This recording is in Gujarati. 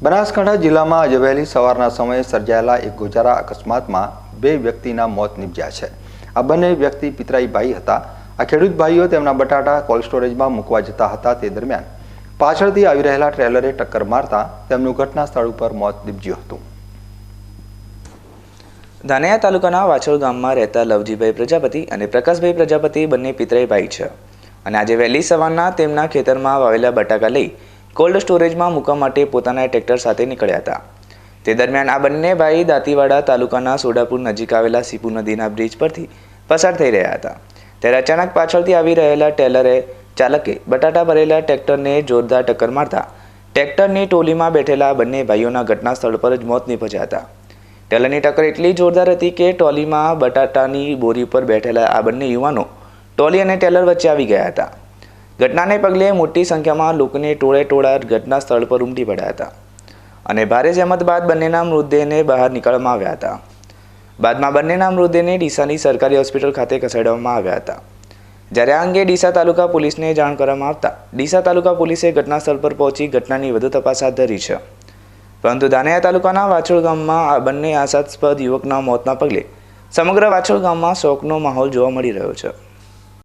બનાસકાંઠા જિલ્લામાં આજે વહેલી સવારના સમયે સર્જાયેલા એક ગોજારા અકસ્માતમાં 2 વ્યક્તિના મોત નિપજ્યા છે। આ બંને વ્યક્તિ પિતરાઈ ભાઈ હતા। આ ખેડૂત ભાઈઓ તેમના બટાટા કોલ્ડ સ્ટોરેજમાં મૂકવા જતા હતા તે દરમિયાન પાછળથી આવી રહેલા ટ્રેલરે ટક્કર મારતા તેમનું ઘટના સ્થળ ઉપર મોત નિપજ્યું હતું। ધાનેરા તાલુકાના વાછોડ ગામમાં રહેતા લવજીભાઈ પ્રજાપતિ અને પ્રકાશભાઈ પ્રજાપતિ બંને પિતરાઈ ભાઈ છે અને આજે વહેલી સવારના તેમના ખેતરમાં વાવેલા બટાકા લઈ કોલ્ડ સ્ટોરેજમાં મૂકવા માટે પોતાના ટ્રેક્ટર સાથે નીકળ્યા હતા। તે દરમિયાન આ બંને ભાઈ દાંતીવાડા તાલુકાના સોડાપુર નજીક આવેલા સીપુ નદીના બ્રિજ પરથી પસાર થઈ રહ્યા હતા ત્યારે અચાનક પાછળથી આવી રહેલા ટ્રેલરે ચાલકે બટાટા ભરેલા ટ્રેક્ટરને જોરદાર ટક્કર મારતા ટ્રેક્ટરની ટોલીમાં બેઠેલા બંને ભાઈઓના ઘટના સ્થળ પર જ મોત નિપજ્યા હતા। ટ્રેલરની ટક્કર એટલી જોરદાર હતી કે ટોલીમાં બટાટાની બોરી પર બેઠેલા આ બંને યુવાનો ટોલી અને ટ્રેલર વચ્ચે આવી ગયા હતા। ઘટનાને પગલે મોટી સંખ્યામાં લોકોને ટોળા ઘટના સ્થળ પર ઉમટી પડ્યા હતા અને ભારે જહેમત બાદ બંનેના મૃતદેહને બહાર નીકાળવામાં આવ્યા હતા। બાદમાં બંનેના મૃતદેહને ડીસાની સરકારી હોસ્પિટલ ખાતે ખસેડવામાં આવ્યા હતા। જ્યારે આ અંગે ડીસા તાલુકા પોલીસને જાણ કરવામાં આવતા ડીસા તાલુકા પોલીસે ઘટના સ્થળ પર પહોંચી ઘટનાની વધુ તપાસ હાથ ધરી છે। પરંતુ ધાનેરા તાલુકાના વાછોડ ગામમાં આ બંને આશાસ્પદ યુવકના મોતના પગલે સમગ્ર વાછોડ ગામમાં શોકનો માહોલ જોવા મળી રહ્યો છે।